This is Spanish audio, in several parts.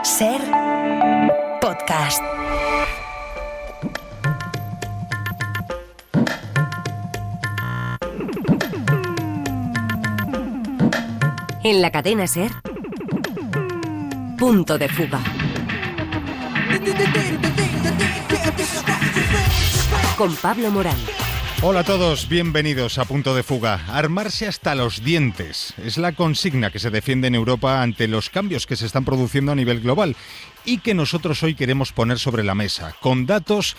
Ser podcast. En la cadena Ser, Punto de Fuga. Con Pablo Morán. Hola a todos, bienvenidos a Punto de Fuga. Armarse hasta los dientes es la consigna que se defiende en Europa ante los cambios que se están produciendo a nivel global y que nosotros hoy queremos poner sobre la mesa, con datos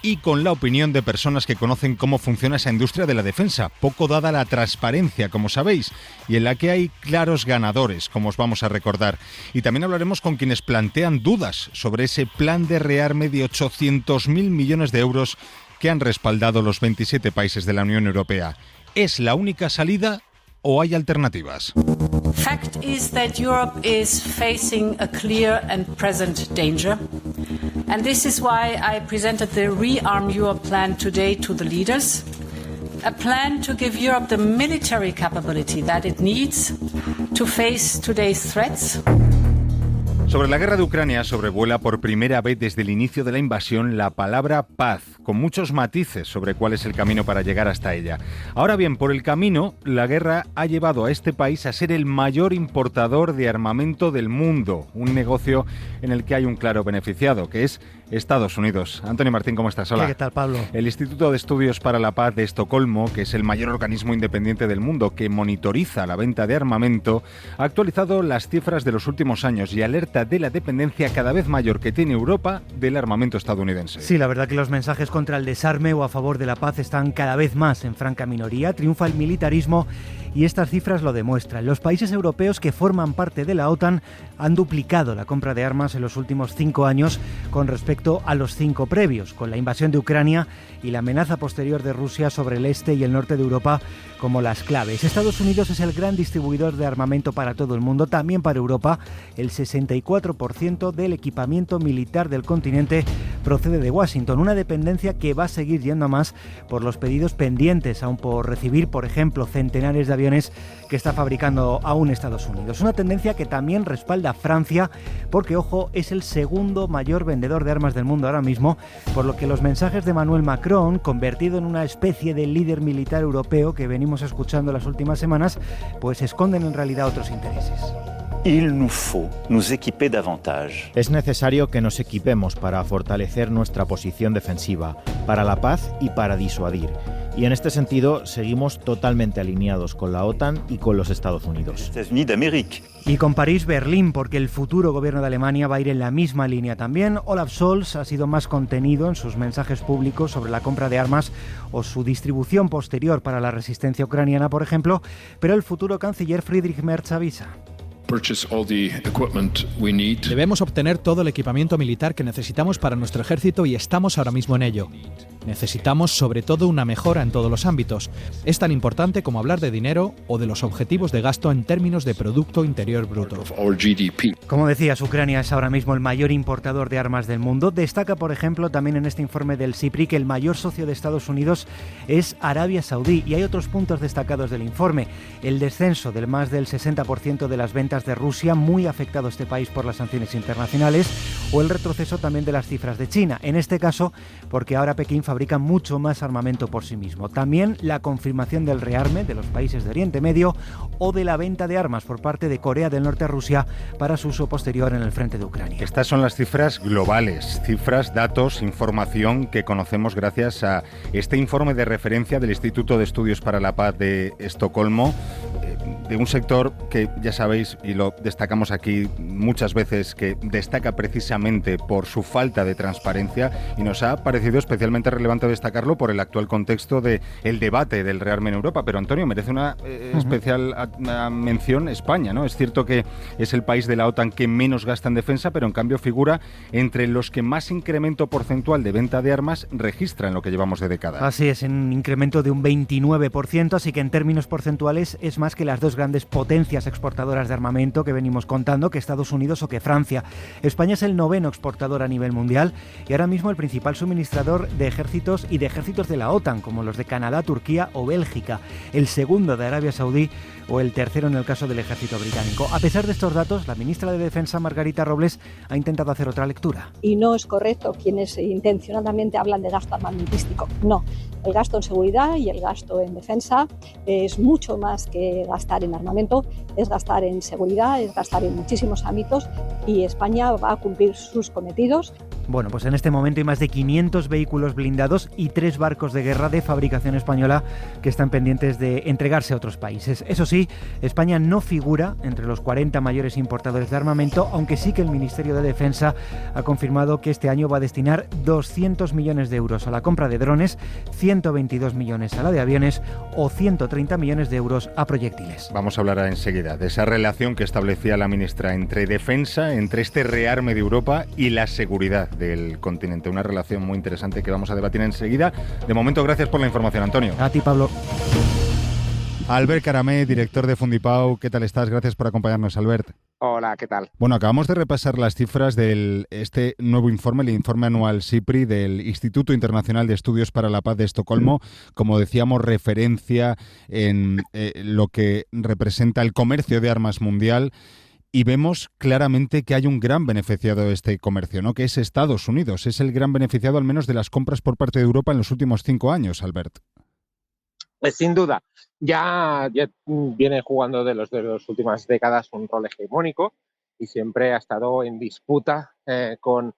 y con la opinión de personas que conocen cómo funciona esa industria de la defensa, poco dada la transparencia, como sabéis, y en la que hay claros ganadores, como os vamos a recordar. Y también hablaremos con quienes plantean dudas sobre ese plan de rearme de 800.000 millones de euros que han respaldado los 27 países de la Unión Europea. ¿Es la única salida o hay alternativas? Fact is that Europe is facing a clear and present danger. And this is why I presented the Rearm Europe plan today to the leaders. A plan to give Europe the military capability that it needs to face today's threats. Sobre la guerra de Ucrania sobrevuela por primera vez desde el inicio de la invasión la palabra paz, con muchos matices sobre cuál es el camino para llegar hasta ella. Ahora bien, por el camino, la guerra ha llevado a este país a ser el mayor importador de armamento del mundo, un negocio en el que hay un claro beneficiado, que es Estados Unidos. Antonio Martín, ¿cómo estás? Hola. ¿Qué tal, Pablo? El Instituto de Estudios para la Paz de Estocolmo, que es el mayor organismo independiente del mundo que monitoriza la venta de armamento, ha actualizado las cifras de los últimos años y alerta de la dependencia cada vez mayor que tiene Europa del armamento estadounidense. Sí, la verdad que los mensajes contra el desarme o a favor de la paz están cada vez más en franca minoría. Triunfa el militarismo y estas cifras lo demuestran. Los países europeos que forman parte de la OTAN han duplicado la compra de armas en los últimos 5 años con respecto a los 5 previos, con la invasión de Ucrania y la amenaza posterior de Rusia sobre el este y el norte de Europa como las claves. Estados Unidos es el gran distribuidor de armamento para todo el mundo, también para Europa. El 64% del equipamiento militar del continente procede de Washington, una dependencia que va a seguir yendo a más por los pedidos pendientes aún por recibir, por ejemplo, centenares de aviones que está fabricando aún Estados Unidos. Una tendencia que también respalda Francia porque, ojo, es el segundo mayor vendedor de armas del mundo ahora mismo, por lo que los mensajes de Emmanuel Macron, convertido en una especie de líder militar europeo que venimos escuchando las últimas semanas, pues esconden en realidad otros intereses. Il nous faut nous équiper davantage. Es necesario que nos equipemos para fortalecer nuestra posición defensiva, para la paz y para disuadir. Y en este sentido seguimos totalmente alineados con la OTAN y con los Estados Unidos. États-Unis d'Amérique. Y con París-Berlín, porque el futuro gobierno de Alemania va a ir en la misma línea también. Olaf Scholz ha sido más contenido en sus mensajes públicos sobre la compra de armas o su distribución posterior para la resistencia ucraniana, por ejemplo, pero el futuro canciller Friedrich Merz avisa. Debemos obtener todo el equipamiento militar que necesitamos para nuestro ejército y estamos ahora mismo en ello. Necesitamos sobre todo una mejora en todos los ámbitos. Es tan importante como hablar de dinero o de los objetivos de gasto en términos de Producto Interior Bruto. Como decías, Ucrania es ahora mismo el mayor importador de armas del mundo. Destaca, por ejemplo, también en este informe del SIPRI que el mayor socio de Estados Unidos es Arabia Saudí. Y hay otros puntos destacados del informe. El descenso del más del 60% de las ventas de Rusia, muy afectado este país por las sanciones internacionales, o el retroceso también de las cifras de China, en este caso porque ahora Pekín fabrica mucho más armamento por sí mismo. También la confirmación del rearme de los países de Oriente Medio o de la venta de armas por parte de Corea del Norte a Rusia para su uso posterior en el frente de Ucrania. Estas son las cifras globales, cifras, datos, información que conocemos gracias a este informe de referencia del Instituto de Estudios para la Paz de Estocolmo, de un sector que ya sabéis y lo destacamos aquí muchas veces, que destaca precisamente por su falta de transparencia, y nos ha parecido especialmente relevante destacarlo por el actual contexto del debate del rearme en Europa. Pero Antonio, merece una especial mención España, ¿no? Es cierto que es el país de la OTAN que menos gasta en defensa, pero en cambio figura entre los que más incremento porcentual de venta de armas registra en lo que llevamos de década. Así es, un incremento de un 29%, así que en términos porcentuales es más que la las dos grandes potencias exportadoras de armamento que venimos contando, que Estados Unidos o que Francia. España es el 9º exportador a nivel mundial y ahora mismo el principal suministrador de ejércitos y de ejércitos de la OTAN, como los de Canadá, Turquía o Bélgica, el segundo de Arabia Saudí o el tercero en el caso del ejército británico. A pesar de estos datos, la ministra de Defensa, Margarita Robles, ha intentado hacer otra lectura. Y no es correcto quienes intencionadamente hablan de gasto armamentístico. No, el gasto en seguridad y el gasto en defensa es mucho más que gastar en armamento, es gastar en seguridad, es gastar en muchísimos ámbitos y España va a cumplir sus cometidos. Bueno, pues en este momento hay más de 500 vehículos blindados y 3 barcos de guerra de fabricación española que están pendientes de entregarse a otros países. Eso sí, España no figura entre los 40 mayores importadores de armamento, aunque sí que el Ministerio de Defensa ha confirmado que este año va a destinar 200 millones de euros a la compra de drones, 122 millones a la de aviones o 130 millones de euros a proyectiles. Vamos a hablar enseguida de esa relación que establecía la ministra entre defensa, entre este rearme de Europa y la seguridad del continente. Una relación muy interesante que vamos a debatir enseguida. De momento, gracias por la información, Antonio. A ti, Pablo. Albert Caramé, director de Fundipau, ¿qué tal estás? Gracias por acompañarnos, Albert. Hola, ¿qué tal? Bueno, acabamos de repasar las cifras de este nuevo informe, el informe anual SIPRI del Instituto Internacional de Estudios para la Paz de Estocolmo, como decíamos, referencia en lo que representa el comercio de armas mundial. Y vemos claramente que hay un gran beneficiado de este comercio, ¿no? Que es Estados Unidos. Es el gran beneficiado al menos de las compras por parte de Europa en los últimos 5 años, Albert. Pues sin duda, ya viene jugando de las últimas décadas un rol hegemónico y siempre ha estado en disputa con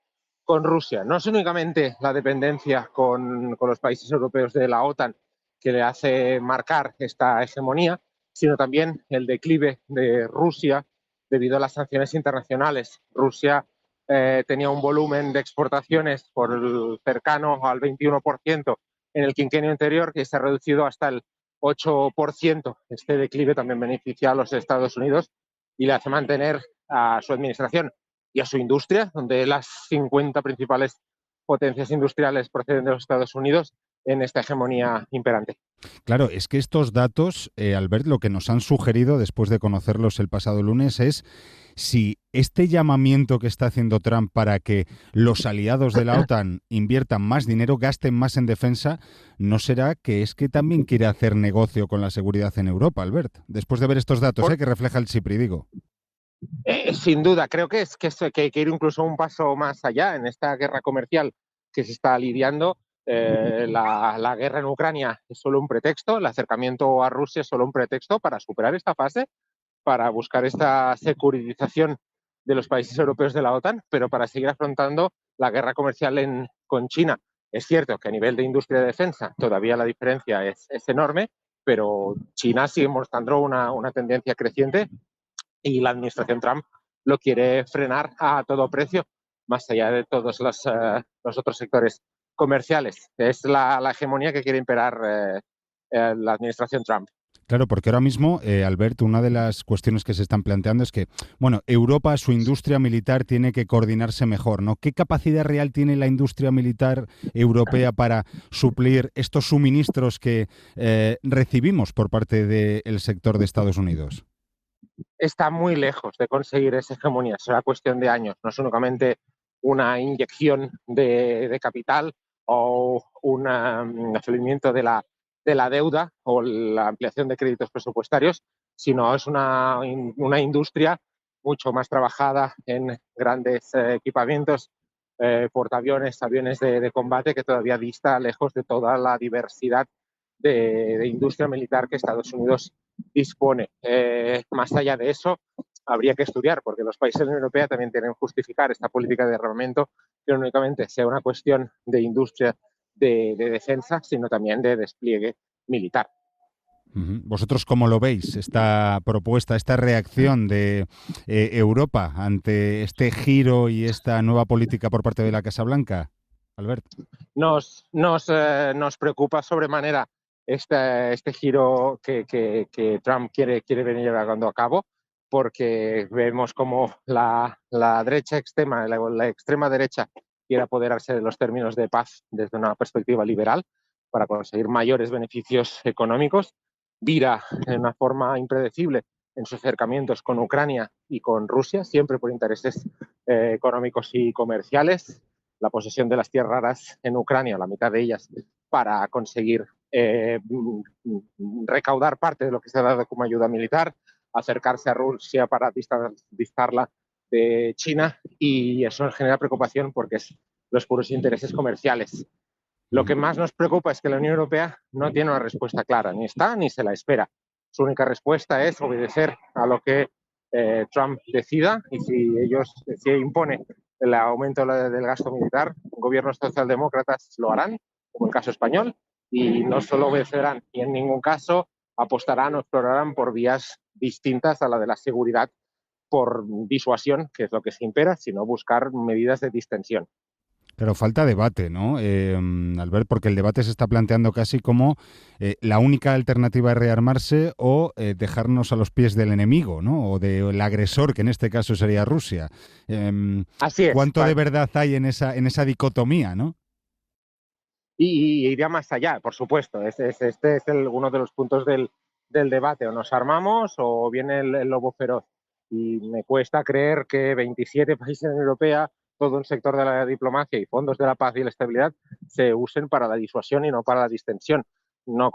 Rusia. No es únicamente la dependencia con los países europeos de la OTAN que le hace marcar esta hegemonía, sino también el declive de Rusia debido a las sanciones internacionales. Rusia tenía un volumen de exportaciones cercano al 21% en el quinquenio anterior, que se ha reducido hasta el 8%. Este declive también beneficia a los Estados Unidos y le hace mantener a su administración y a su industria, donde las 50 principales potencias industriales proceden de los Estados Unidos, en esta hegemonía imperante. Claro, es que estos datos, Albert, lo que nos han sugerido después de conocerlos el pasado lunes es si este llamamiento que está haciendo Trump para que los aliados de la OTAN inviertan más dinero, gasten más en defensa, ¿no será que es que también quiere hacer negocio con la seguridad en Europa, Albert? Después de ver estos datos que refleja el SIPRI, digo. Sin duda, creo que hay que ir incluso un paso más allá en esta guerra comercial que se está lidiando. La guerra en Ucrania es solo un pretexto, el acercamiento a Rusia es solo un pretexto para superar esta fase, para buscar esta securitización de los países europeos de la OTAN, pero para seguir afrontando la guerra comercial con China. Es cierto que a nivel de industria de defensa todavía la diferencia es enorme, pero China sigue mostrando una tendencia creciente y la administración Trump lo quiere frenar a todo precio, más allá de todos los otros sectores comerciales. Es la hegemonía que quiere imperar la administración Trump. Claro, porque ahora mismo, Albert, una de las cuestiones que se están planteando es que, bueno, Europa, su industria militar tiene que coordinarse mejor, ¿no? ¿Qué capacidad real tiene la industria militar europea para suplir estos suministros que recibimos por parte del sector de Estados Unidos? Está muy lejos de conseguir esa hegemonía, será cuestión de años, no es únicamente una inyección de capital o un afluimiento de la deuda o la ampliación de créditos presupuestarios, sino es una industria mucho más trabajada en grandes equipamientos, portaaviones, aviones de combate, que todavía dista lejos de toda la diversidad de industria militar que Estados Unidos dispone. Más allá de eso, habría que estudiar, porque los países de la Unión Europea también tienen que justificar esta política de armamento, que no únicamente sea una cuestión de industria de defensa, sino también de despliegue militar. ¿Vosotros cómo lo veis, esta propuesta, esta reacción de Europa ante este giro y esta nueva política por parte de la Casa Blanca, Albert? Nos preocupa sobremanera este giro que Trump quiere venir llevando a cabo, porque vemos como la derecha extrema, la extrema derecha, quiere apoderarse de los términos de paz desde una perspectiva liberal para conseguir mayores beneficios económicos, vira de una forma impredecible en sus acercamientos con Ucrania y con Rusia, siempre por intereses económicos y comerciales. La posesión de las tierras raras en Ucrania, la mitad de ellas, para conseguir recaudar parte de lo que se ha dado como ayuda militar, acercarse a Rusia para distarla de China, y eso genera preocupación porque es los puros intereses comerciales. Lo que más nos preocupa es que la Unión Europea no tiene una respuesta clara, ni está ni se la espera. Su única respuesta es obedecer a lo que Trump decida, y si impone el aumento del gasto militar, gobiernos socialdemócratas lo harán, como el caso español, y no solo obedecerán, y en ningún caso apostarán o explorarán por vías distintas a la de la seguridad por disuasión, que es lo que se impera, sino buscar medidas de distensión. Pero falta debate, ¿no, Albert? Porque el debate se está planteando casi como la única alternativa es rearmarse o dejarnos a los pies del enemigo, ¿no? O del agresor, que en este caso sería Rusia. Así es. ¿Cuánto de verdad hay en esa dicotomía, no? Y iría más allá, por supuesto. Este es uno de los puntos del debate. O nos armamos o viene el lobo feroz. Y me cuesta creer que 27 países en la Unión Europea, todo un sector de la diplomacia y fondos de la paz y la estabilidad se usen para la disuasión y no para la distensión. No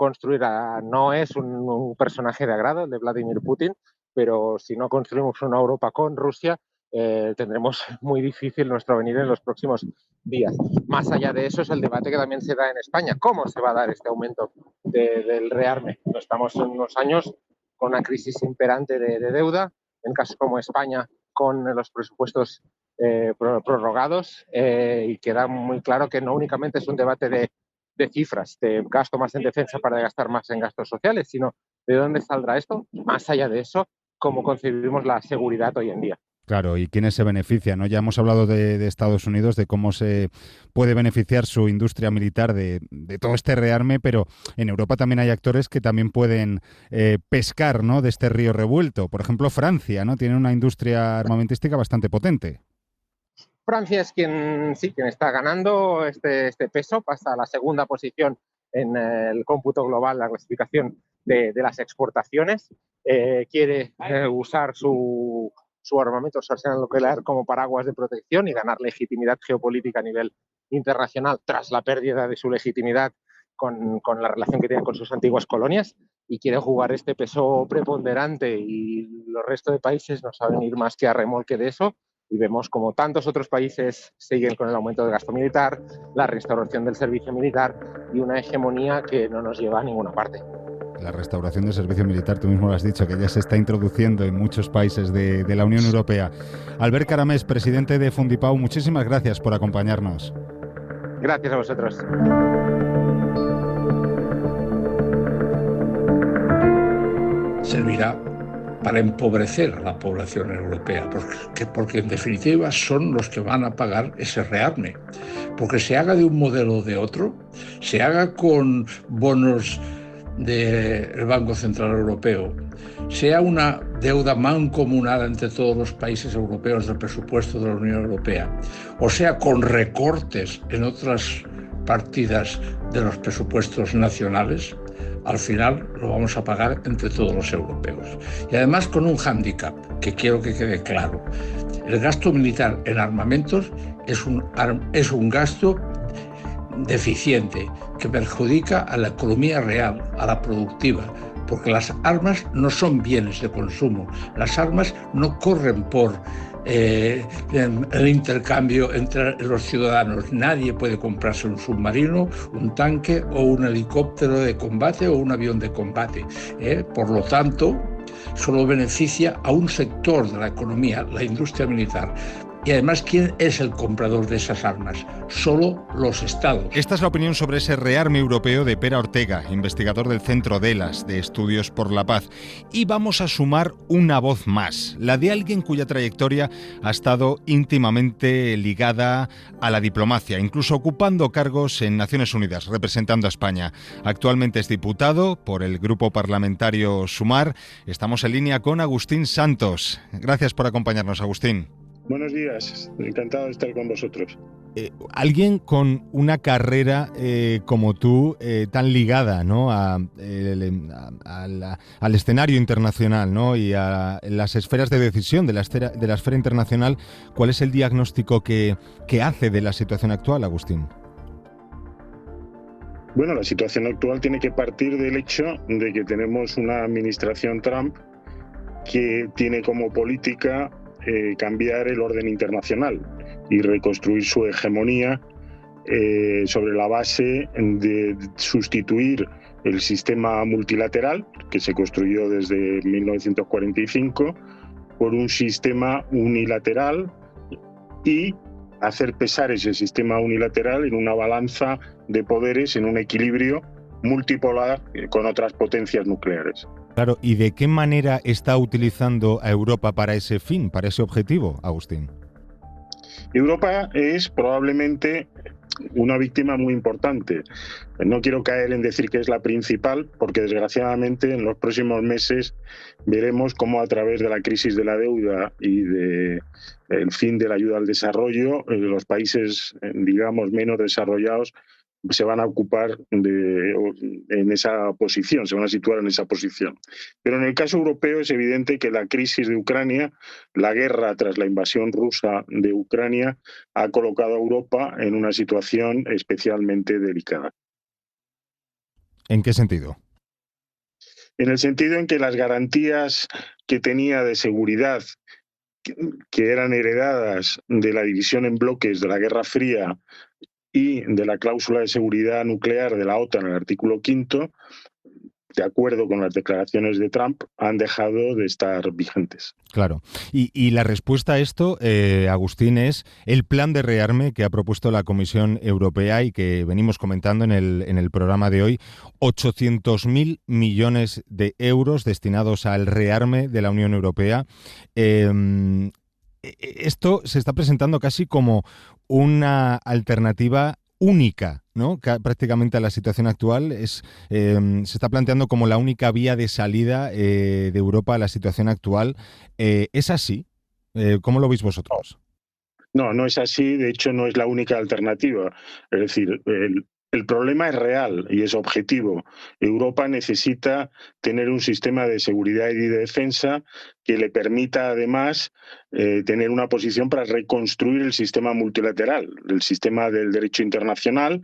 es un personaje de agrado el de Vladimir Putin, pero si no construimos una Europa con Rusia, tendremos muy difícil nuestro venir en los próximos días. Más allá de eso es el debate que también se da en España. ¿Cómo se va a dar este aumento del rearme? Estamos en unos años con una crisis imperante de deuda, en casos como España con los presupuestos prorrogados, y queda muy claro que no únicamente es un debate de cifras, de gasto más en defensa para gastar más en gastos sociales, sino de dónde saldrá esto, más allá de eso, cómo concebimos la seguridad hoy en día. Claro, y quiénes se benefician, ¿no? Ya hemos hablado de Estados Unidos, de cómo se puede beneficiar su industria militar de todo este rearme, pero en Europa también hay actores que también pueden pescar, ¿no?, de este río revuelto. Por ejemplo, Francia, ¿no?, tiene una industria armamentística bastante potente. Francia es quien está ganando este peso, pasa a la segunda posición en el cómputo global, la clasificación de las exportaciones. Quiere usar su armamento, su arsenal nuclear como paraguas de protección y ganar legitimidad geopolítica a nivel internacional tras la pérdida de su legitimidad con la relación que tiene con sus antiguas colonias, y quiere jugar este peso preponderante, y los restos de países no saben ir más que a remolque de eso, y vemos como tantos otros países siguen con el aumento del gasto militar, la restauración del servicio militar y una hegemonía que no nos lleva a ninguna parte. La restauración del servicio militar, tú mismo lo has dicho, que ya se está introduciendo en muchos países de la Unión Europea. Albert Caramés, presidente de Fundipau, muchísimas gracias por acompañarnos. Gracias a vosotros. Servirá para empobrecer a la población europea, porque en definitiva son los que van a pagar ese rearme. Porque se haga de un modelo o de otro, se haga con bonos del Banco Central Europeo, sea una deuda mancomunada entre todos los países europeos del presupuesto de la Unión Europea, o sea con recortes en otras partidas de los presupuestos nacionales, al final lo vamos a pagar entre todos los europeos. Y además con un hándicap que quiero que quede claro. El gasto militar en armamentos es un gasto deficiente que perjudica a la economía real, a la productiva, porque las armas no son bienes de consumo. Las armas no corren por el intercambio entre los ciudadanos. Nadie puede comprarse un submarino, un tanque o un helicóptero de combate o un avión de combate. Por lo tanto, solo beneficia a un sector de la economía, la industria militar. Y además, ¿quién es el comprador de esas armas? Solo los Estados. Esta es la opinión sobre ese rearme europeo de Pere Ortega, investigador del Centro DELAS, de Estudios por la Paz. Y vamos a sumar una voz más, la de alguien cuya trayectoria ha estado íntimamente ligada a la diplomacia, incluso ocupando cargos en Naciones Unidas, representando a España. Actualmente es diputado por el grupo parlamentario Sumar. Estamos en línea con Agustín Santos. Gracias por acompañarnos, Agustín. Buenos días, encantado de estar con vosotros. Alguien con una carrera como tú, tan ligada, ¿no?, al escenario internacional, ¿no?, y a las esferas de decisión de la esfera internacional, ¿cuál es el diagnóstico que hace de la situación actual, Agustín? Bueno, la situación actual tiene que partir del hecho de que tenemos una administración Trump que tiene como política cambiar el orden internacional y reconstruir su hegemonía sobre la base de sustituir el sistema multilateral que se construyó desde 1945 por un sistema unilateral y hacer pesar ese sistema unilateral en una balanza de poderes, en un equilibrio multipolar con otras potencias nucleares. Claro, ¿y de qué manera está utilizando a Europa para ese fin, para ese objetivo, Agustín? Europa es probablemente una víctima muy importante. No quiero caer en decir que es la principal, porque desgraciadamente en los próximos meses veremos cómo a través de la crisis de la deuda y del fin de la ayuda al desarrollo, los países, digamos, menos desarrollados se van a ocupar en esa posición, se van a situar en esa posición. Pero en el caso europeo es evidente que la crisis de Ucrania, la guerra tras la invasión rusa de Ucrania, ha colocado a Europa en una situación especialmente delicada. ¿En qué sentido? En el sentido en que las garantías que tenía de seguridad, que eran heredadas de la división en bloques de la Guerra Fría y de la cláusula de seguridad nuclear de la OTAN, el artículo 5, de acuerdo con las declaraciones de Trump, han dejado de estar vigentes. Claro. Y la respuesta a esto, Agustín, es el plan de rearme que ha propuesto la Comisión Europea y que venimos comentando en el programa de hoy. 800.000 millones de euros destinados al rearme de la Unión Europea. Esto se está presentando casi como una alternativa única, ¿no?, prácticamente a la situación actual. Se está planteando como la única vía de salida de Europa a la situación actual. ¿Es así? ¿Cómo lo veis vosotros? No, no es así. De hecho, no es la única alternativa. Es decir, el problema es real y es objetivo. Europa necesita tener un sistema de seguridad y de defensa que le permita, además, tener una posición para reconstruir el sistema multilateral, el sistema del derecho internacional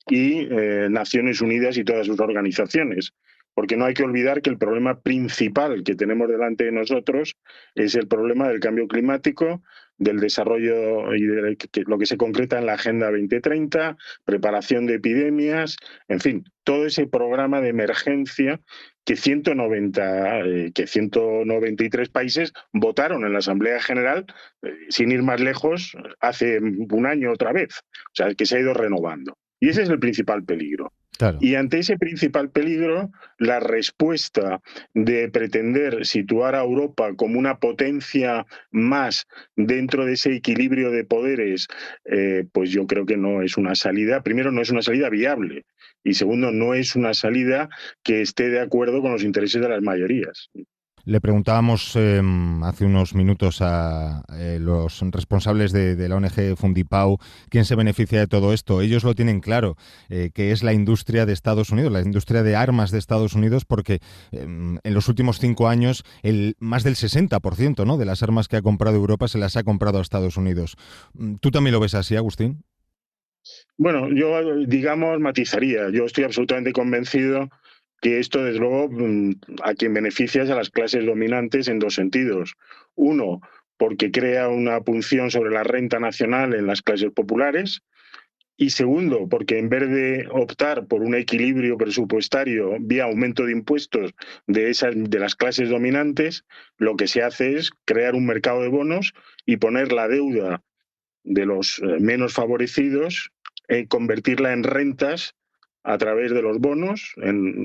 y Naciones Unidas y todas sus organizaciones. Porque no hay que olvidar que el problema principal que tenemos delante de nosotros es el problema del cambio climático, del desarrollo y de lo que se concreta en la Agenda 2030, preparación de epidemias, en fin, todo ese programa de emergencia que 193 países votaron en la Asamblea General, sin ir más lejos, hace un año otra vez. O sea, que se ha ido renovando. Y ese es el principal peligro. Claro. Y ante ese principal peligro, la respuesta de pretender situar a Europa como una potencia más dentro de ese equilibrio de poderes, pues yo creo que no es una salida. Primero, no es una salida viable. Y segundo, no es una salida que esté de acuerdo con los intereses de las mayorías. Le preguntábamos hace unos minutos a los responsables de la ONG Fundipau quién se beneficia de todo esto. Ellos lo tienen claro, que es la industria de Estados Unidos, la industria de armas de Estados Unidos, porque en los últimos 5 años más del 60%, ¿no?, de las armas que ha comprado Europa se las ha comprado a Estados Unidos. ¿Tú también lo ves así, Agustín? Bueno, yo, digamos, matizaría. Yo estoy absolutamente convencido que esto, desde luego, a quien beneficia es a las clases dominantes en dos sentidos. Uno, porque crea una punción sobre la renta nacional en las clases populares. Y segundo, porque en vez de optar por un equilibrio presupuestario vía aumento de impuestos de las clases dominantes, lo que se hace es crear un mercado de bonos y poner la deuda de los menos favorecidos, convertirla en rentas a través de los bonos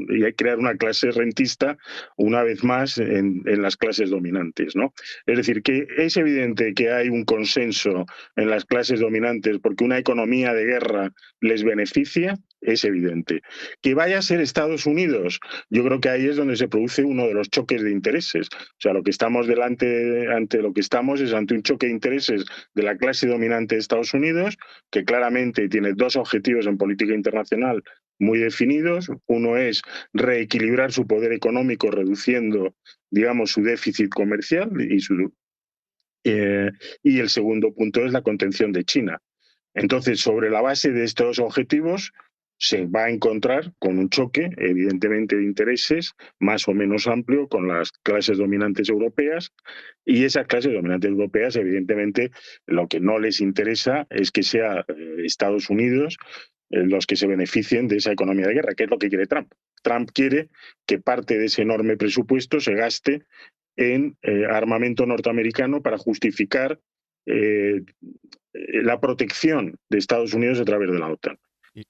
y crear una clase rentista una vez más en las clases dominantes, ¿no? Es decir, que es evidente que hay un consenso en las clases dominantes porque una economía de guerra les beneficia, es evidente. Que vaya a ser Estados Unidos, yo creo que ahí es donde se produce uno de los choques de intereses. O sea, lo que estamos ante lo que estamos es ante un choque de intereses de la clase dominante de Estados Unidos, que claramente tiene dos objetivos en política internacional muy definidos. Uno es reequilibrar su poder económico reduciendo, digamos, su déficit comercial y el segundo punto es la contención de China. Entonces, sobre la base de estos objetivos, se va a encontrar con un choque, evidentemente, de intereses más o menos amplio con las clases dominantes europeas, y esas clases dominantes europeas, evidentemente, lo que no les interesa es que sea Estados Unidos los que se beneficien de esa economía de guerra, que es lo que quiere Trump. Trump quiere que parte de ese enorme presupuesto se gaste en armamento norteamericano para justificar la protección de Estados Unidos a través de la OTAN.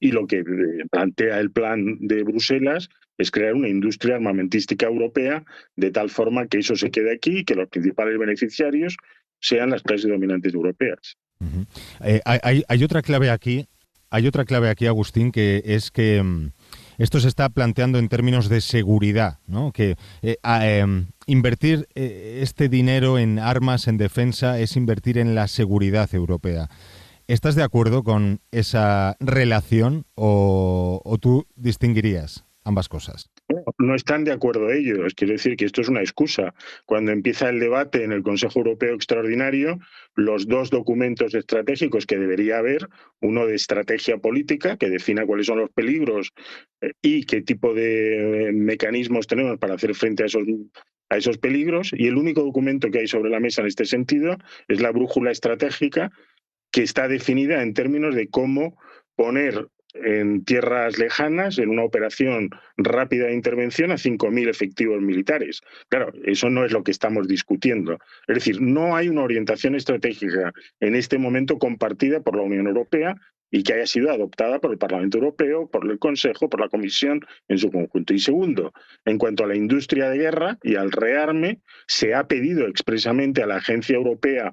Y lo que plantea el plan de Bruselas es crear una industria armamentística europea de tal forma que eso se quede aquí y que los principales beneficiarios sean las clases dominantes europeas. Hay otra clave aquí, Agustín, que es que esto se está planteando en términos de seguridad, ¿no? Que invertir este dinero en armas, en defensa, es invertir en la seguridad europea. ¿Estás de acuerdo con esa relación o tú distinguirías ambas cosas? No están de acuerdo ellos. Quiero decir que esto es una excusa. Cuando empieza el debate en el Consejo Europeo Extraordinario, los dos documentos estratégicos que debería haber, uno de estrategia política, que defina cuáles son los peligros y qué tipo de mecanismos tenemos para hacer frente a esos peligros, y el único documento que hay sobre la mesa en este sentido es la brújula estratégica, que está definida en términos de cómo poner en tierras lejanas, en una operación rápida de intervención, a 5.000 efectivos militares. Claro, eso no es lo que estamos discutiendo. Es decir, no hay una orientación estratégica en este momento compartida por la Unión Europea y que haya sido adoptada por el Parlamento Europeo, por el Consejo, por la Comisión en su conjunto. Y segundo, en cuanto a la industria de guerra y al rearme, se ha pedido expresamente a la Agencia Europea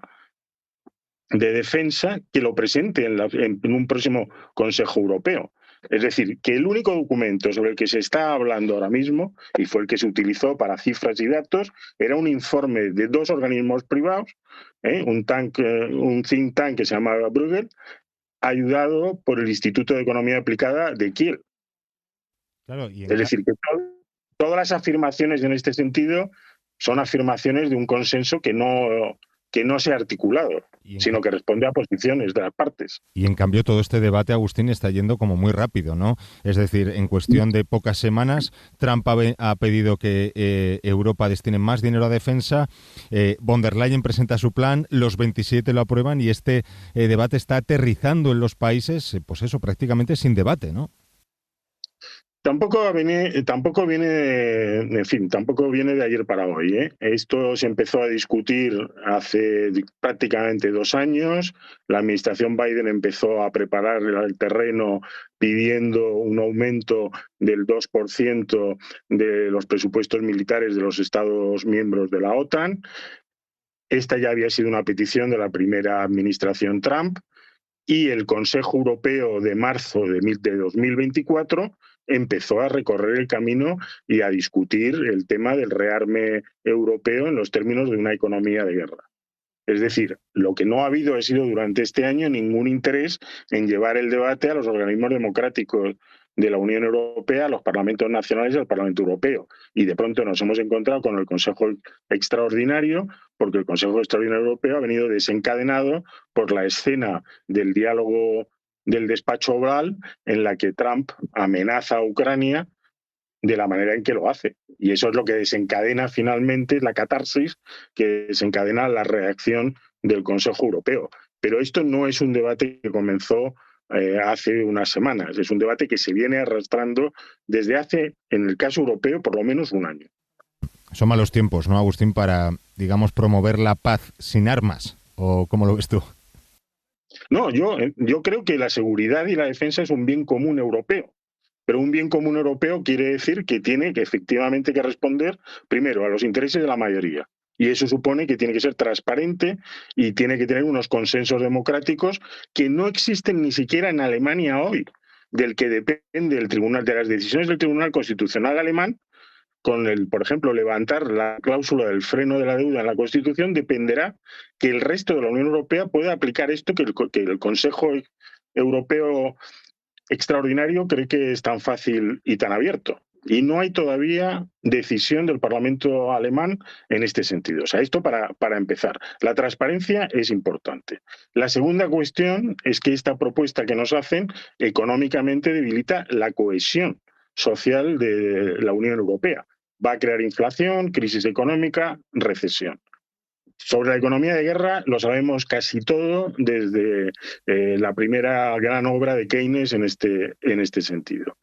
de Defensa que lo presente en un próximo Consejo Europeo. Es decir, que el único documento sobre el que se está hablando ahora mismo, y fue el que se utilizó para cifras y datos, era un informe de dos organismos privados, un think tank que se llamaba Bruegel, ayudado por el Instituto de Economía Aplicada de Kiel. Claro, es decir, que todas las afirmaciones en este sentido son afirmaciones de un consenso que no se ha articulado, sino que responde a posiciones de las partes. Y en cambio todo este debate, Agustín, está yendo como muy rápido, ¿no? Es decir, en cuestión de pocas semanas, Trump ha pedido que Europa destine más dinero a defensa, von der Leyen presenta su plan, los 27 lo aprueban y este debate está aterrizando en los países, pues eso, prácticamente sin debate, ¿no? Tampoco viene de ayer para hoy, ¿eh? Esto se empezó a discutir hace prácticamente 2 años. La administración Biden empezó a preparar el terreno pidiendo un aumento del 2% de los presupuestos militares de los Estados miembros de la OTAN. Esta ya había sido una petición de la primera administración Trump, y el Consejo Europeo de marzo de 2024 empezó a recorrer el camino y a discutir el tema del rearme europeo en los términos de una economía de guerra. Es decir, lo que no ha habido sido durante este año ningún interés en llevar el debate a los organismos democráticos de la Unión Europea, a los parlamentos nacionales y al Parlamento Europeo. Y de pronto nos hemos encontrado con el Consejo Extraordinario, porque el Consejo Extraordinario Europeo ha venido desencadenado por la escena del diálogo del despacho Oval, en la que Trump amenaza a Ucrania de la manera en que lo hace. Y eso es lo que desencadena finalmente la catarsis, que desencadena la reacción del Consejo Europeo. Pero esto no es un debate que comenzó hace unas semanas. Es un debate que se viene arrastrando desde hace, en el caso europeo, por lo menos 1 año. Son malos tiempos, ¿no, Agustín, para, digamos, promover la paz sin armas? ¿O cómo lo ves tú? No, yo creo que la seguridad y la defensa es un bien común europeo. Pero un bien común europeo quiere decir que tiene que efectivamente que responder primero a los intereses de la mayoría. Y eso supone que tiene que ser transparente y tiene que tener unos consensos democráticos que no existen ni siquiera en Alemania hoy. del que depende el tribunal, de las decisiones del Tribunal Constitucional alemán, con el, por ejemplo, levantar la cláusula del freno de la deuda en la Constitución, dependerá que el resto de la Unión Europea pueda aplicar esto que el Consejo Europeo Extraordinario cree que es tan fácil y tan abierto. Y no hay todavía decisión del Parlamento alemán en este sentido. O sea, esto para empezar. La transparencia es importante. La segunda cuestión es que esta propuesta que nos hacen económicamente debilita la cohesión social de la Unión Europea. Va a crear inflación, crisis económica, recesión. Sobre la economía de guerra lo sabemos casi todo desde la primera gran obra de Keynes en este sentido.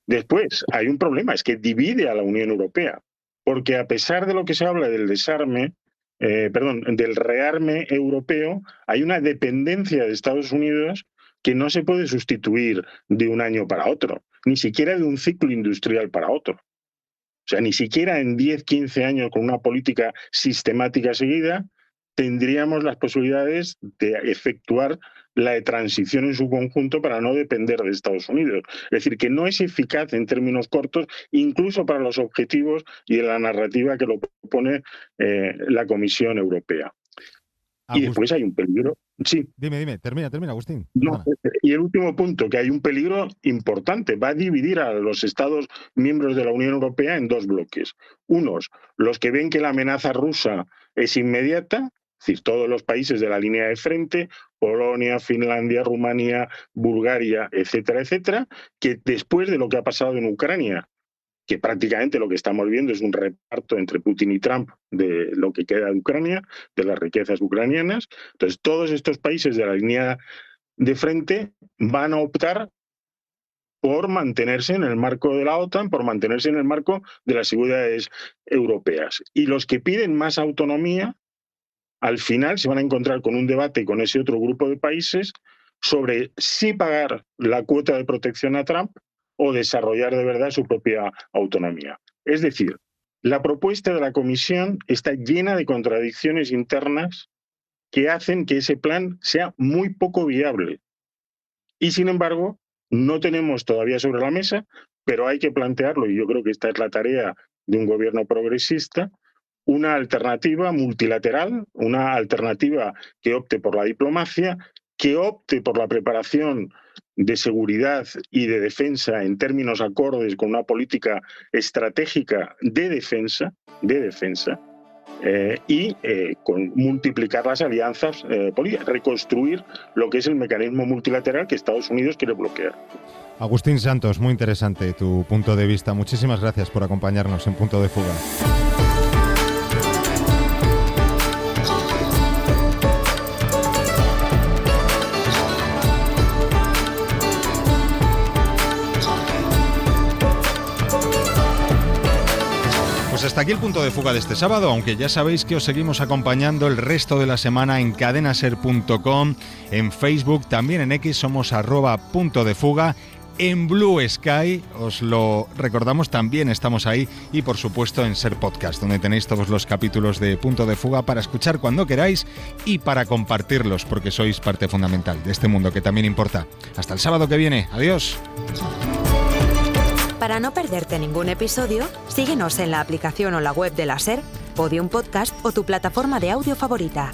Después, hay un problema, es que divide a la Unión Europea, porque a pesar de lo que se habla del del rearme europeo, hay una dependencia de Estados Unidos que no se puede sustituir de un año para otro, ni siquiera de un ciclo industrial para otro. O sea, ni siquiera en 10, 15 años con una política sistemática seguida tendríamos las posibilidades de efectuar la transición en su conjunto para no depender de Estados Unidos. Es decir, que no es eficaz en términos cortos, incluso para los objetivos y en la narrativa que lo propone la Comisión Europea. Y después hay un peligro. Sí. Dime, termina, Agustín. No, y el último punto, que hay un peligro importante. Va a dividir a los Estados miembros de la Unión Europea en dos bloques. Unos, los que ven que la amenaza rusa es inmediata, es decir, todos los países de la línea de frente, Polonia, Finlandia, Rumanía, Bulgaria, etcétera, etcétera, que después de lo que ha pasado en Ucrania, que prácticamente lo que estamos viendo es un reparto entre Putin y Trump de lo que queda de Ucrania, de las riquezas ucranianas. Entonces, todos estos países de la línea de frente van a optar por mantenerse en el marco de la OTAN, por mantenerse en el marco de las seguridades europeas. Y los que piden más autonomía, al final se van a encontrar con un debate con ese otro grupo de países sobre si pagar la cuota de protección a Trump o desarrollar de verdad su propia autonomía. Es decir, la propuesta de la Comisión está llena de contradicciones internas que hacen que ese plan sea muy poco viable. Y sin embargo, no tenemos todavía sobre la mesa, pero hay que plantearlo, y yo creo que esta es la tarea de un gobierno progresista, una alternativa multilateral, una alternativa que opte por la diplomacia, que opte por la preparación de seguridad y de defensa en términos acordes con una política estratégica de defensa, y con multiplicar las alianzas políticas, reconstruir lo que es el mecanismo multilateral que Estados Unidos quiere bloquear. Agustín Santos, muy interesante tu punto de vista. Muchísimas gracias por acompañarnos en Punto de Fuga. Pues hasta aquí el Punto de Fuga de este sábado, aunque ya sabéis que os seguimos acompañando el resto de la semana en cadenaser.com, en Facebook, también en X somos @puntodefuga, en Blue Sky, os lo recordamos, también estamos ahí, y por supuesto en Ser Podcast, donde tenéis todos los capítulos de Punto de Fuga para escuchar cuando queráis y para compartirlos, porque sois parte fundamental de este mundo que también importa. Hasta el sábado que viene, adiós. Para no perderte ningún episodio, síguenos en la aplicación o la web de la SER, Podium Podcast o tu plataforma de audio favorita.